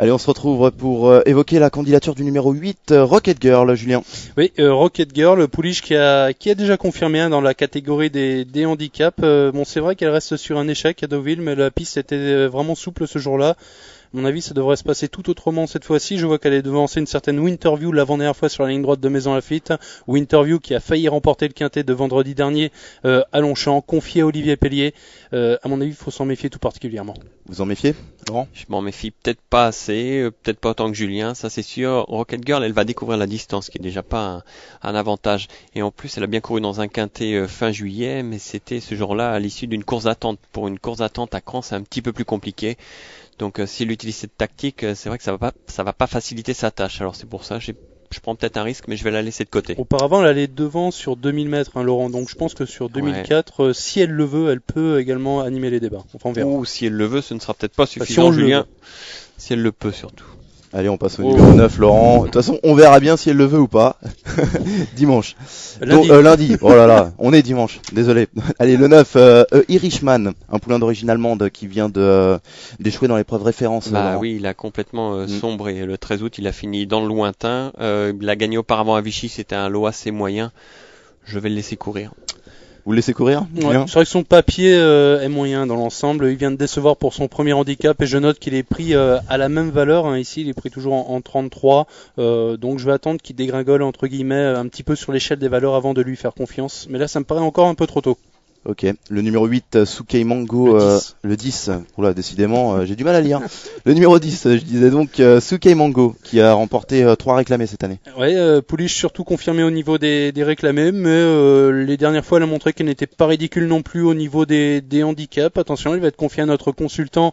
Allez, on se retrouve pour évoquer la candidature du numéro 8, Rocket Girl, Julien. Oui, Rocket Girl, pouliche qui a déjà confirmé dans la catégorie des handicaps. Bon, c'est vrai qu'elle reste sur un échec à Deauville, mais la piste était vraiment souple ce jour-là. À mon avis, ça devrait se passer tout autrement cette fois-ci. Je vois qu'elle est devancée une certaine Winterview l'avant-dernière fois sur la ligne droite de Maison Lafitte. Winterview qui a failli remporter le quintet de vendredi dernier à Longchamp, confié à Olivier Pellier. À mon avis, il faut s'en méfier tout particulièrement. Vous en méfiez, Laurent? Je m'en méfie peut-être pas assez, peut-être pas autant que Julien, ça c'est sûr. Rocket Girl, elle va découvrir la distance, qui est déjà pas un avantage. Et en plus, elle a bien couru dans un quintet fin juillet, mais c'était ce jour-là à l'issue d'une course d'attente. Pour une course d'attente à Cran, c'est un petit peu plus compliqué. Donc s'il utilise cette tactique, c'est vrai que ça va pas faciliter sa tâche. Alors c'est pour ça, je prends peut-être un risque, mais je vais la laisser de côté. Auparavant, elle allait devant sur 2000 mètres, Laurent. Donc je pense que sur 2004, si elle le veut, elle peut également animer les débats. Enfin, on verra. Ou si elle le veut, ce ne sera peut-être pas suffisant, Julien. Si elle le peut surtout. Allez, on passe au numéro 9, Laurent. De toute façon, on verra bien si elle le veut ou pas. Dimanche. Lundi. Oh là là, on est dimanche. Désolé. Allez, le 9, Irishman, un poulain d'origine allemande qui vient d'échouer dans l'épreuve référence. Bah oui, il a complètement sombré. Le 13 août, il a fini dans le lointain. Il a gagné auparavant à Vichy, c'était un lot assez moyen. Je vais le laisser courir. Vous le laissez courir? Ouais, c'est vrai que son papier est moyen dans l'ensemble. Il vient de décevoir pour son premier handicap et je note qu'il est pris à la même valeur. Ici, il est pris toujours en 33. Donc je vais attendre qu'il dégringole entre guillemets un petit peu sur l'échelle des valeurs avant de lui faire confiance. Mais là, ça me paraît encore un peu trop tôt. Ok, le numéro 8, Sukei Mango, le 10. Oula, décidément, j'ai du mal à lire. Le numéro 10, je disais donc Sukei Mango, qui a remporté 3 réclamés cette année. Ouais, pouliche surtout confirmée au niveau des réclamés, mais les dernières fois, elle a montré qu'elle n'était pas ridicule non plus au niveau des handicaps. Attention, il va être confié à notre consultant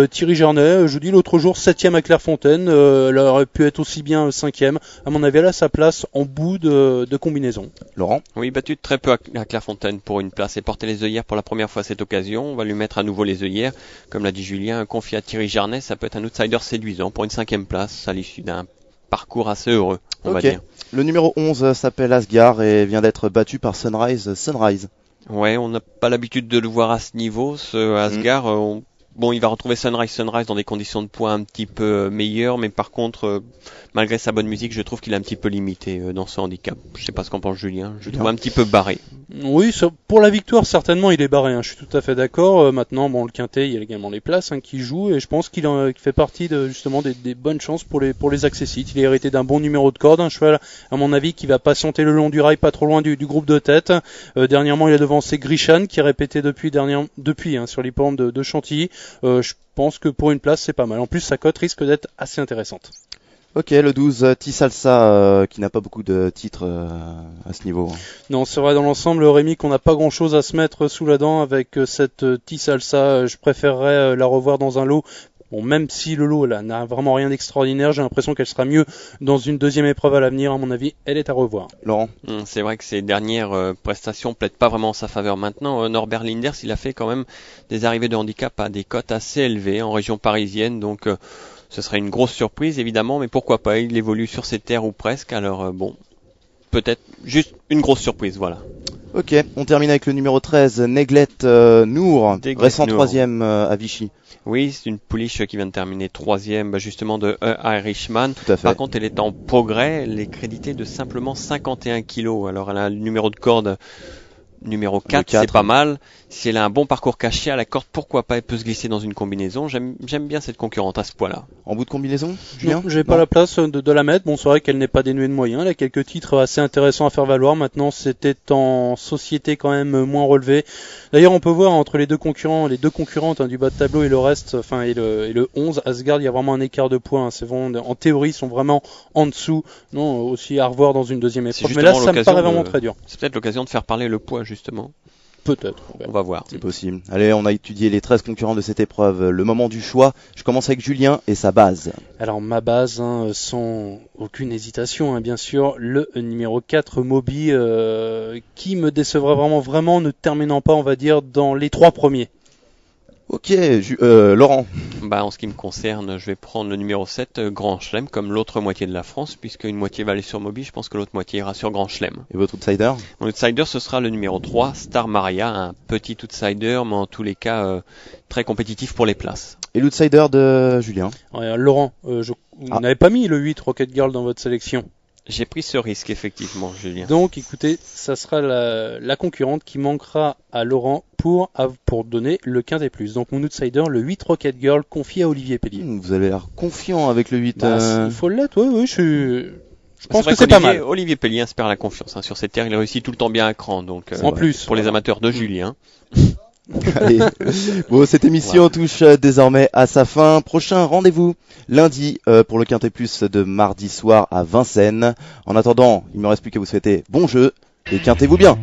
Thierry Jarnet. Je vous dis l'autre jour, 7ème à Clairefontaine. Elle aurait pu être aussi bien 5ème. À mon avis, elle a sa place en bout de combinaison. Laurent? Oui, battu très peu à Clairefontaine pour une place. Et porter les œillères pour la première fois à cette occasion. On va lui mettre à nouveau les œillères. Comme l'a dit Julien, confié à Thierry Jarnet, ça peut être un outsider séduisant pour une 5ème place à l'issue d'un parcours assez heureux, on va dire. Le numéro 11 s'appelle Asgard et vient d'être battu par Sunrise. Ouais, on n'a pas l'habitude de le voir à ce niveau, ce Asgard. Bon, il va retrouver Sunrise dans des conditions de poids un petit peu meilleures, mais par contre, malgré sa bonne musique, je trouve qu'il est un petit peu limité dans ce handicap. Je sais pas ce qu'en pense Julien, je le trouve un petit peu barré. Oui, pour la victoire, certainement, il est barré, je suis tout à fait d'accord. Maintenant, bon, le quintet, il y a également les places qui jouent, et je pense qu'il fait partie justement des bonnes chances pour les accessites. Il est hérité d'un bon numéro de corde, un cheval, à mon avis, qui va patienter le long du rail, pas trop loin du groupe de tête. Dernièrement, il a devancé Grishan, qui a répété depuis sur l'hippodrome de Chantilly. Je pense que pour une place, c'est pas mal. En plus, sa cote risque d'être assez intéressante. Ok, le 12, T-Salsa, qui n'a pas beaucoup de titres à ce niveau. Non, c'est vrai dans l'ensemble, Rémi, qu'on n'a pas grand-chose à se mettre sous la dent avec cette T-Salsa. Je préférerais la revoir dans un lot. Bon, même si le lot là n'a vraiment rien d'extraordinaire, j'ai l'impression qu'elle sera mieux dans une deuxième épreuve à l'avenir. À mon avis, elle est à revoir. Laurent? C'est vrai que ces dernières prestations plaident pas vraiment en sa faveur. Maintenant, Norbert Linders, il a fait quand même des arrivées de handicap à des cotes assez élevées en région parisienne, donc ce serait une grosse surprise évidemment, mais pourquoi pas, il évolue sur ses terres ou presque, alors bon, peut-être juste une grosse surprise, voilà. Ok, on termine avec le numéro 13, Neglet Nour, récent 3ème à Vichy. Oui, c'est une pouliche qui vient de terminer 3ème justement de Irishman. Tout à fait. Par contre, elle est en progrès, elle est créditée de simplement 51 kilos. Alors elle a le numéro de corde numéro 4, c'est pas mal. Si elle a un bon parcours caché à la corde, pourquoi pas, elle peut se glisser dans une combinaison. J'aime bien cette concurrente à ce poids-là. En bout de combinaison, Julien? Non, j'ai pas la place de la mettre. Bon, c'est vrai qu'elle n'est pas dénuée de moyens. Elle a quelques titres assez intéressants à faire valoir. Maintenant, c'était en société quand même moins relevé. D'ailleurs, on peut voir entre les deux concurrentes du bas de tableau et le reste, et le 11, Asgard, il y a vraiment un écart de points. C'est vraiment, en théorie, ils sont vraiment en dessous. Non, aussi à revoir dans une deuxième épreuve. Mais là, ça me paraît vraiment très dur. C'est peut-être l'occasion de faire parler le poids, justement. Peut-être. On va voir. C'est possible. Allez, on a étudié les 13 concurrents de cette épreuve. Le moment du choix. Je commence avec Julien et sa base. Alors, ma base, sans aucune hésitation, bien sûr, le numéro 4, Moby, qui me décevrait vraiment, ne terminant pas, on va dire, dans les 3 premiers. Ok, Laurent. En ce qui me concerne, je vais prendre le numéro 7, Grand Chelem, comme l'autre moitié de la France, puisque une moitié va aller sur Moby, je pense que l'autre moitié ira sur Grand Chelem. Et votre outsider? Mon outsider, ce sera le numéro 3, Star Maria, un petit outsider, mais en tous les cas, très compétitif pour les places. Et l'outsider de Julien? Ouais, Laurent, vous n'avez pas mis le 8 Rocket Girl dans votre sélection. J'ai pris ce risque, effectivement, Julien. Donc, écoutez, ça sera la concurrente qui manquera à Laurent pour donner le quintet plus. Donc, mon outsider, le 8 Rocket Girl, confié à Olivier Pellier. Vous avez l'air confiant avec le 8. Il faut l'être, oui, je pense que c'est pas mal. Olivier Pellier inspire la confiance. Sur cette terre, il réussit tout le temps bien à cran. Donc, en plus, pour les amateurs de Julien. Allez. Bon, cette émission touche désormais à sa fin. Prochain rendez-vous lundi pour le Quintet Plus de mardi soir à Vincennes. En attendant, il me reste plus qu'à vous souhaiter bon jeu et quintez-vous bien.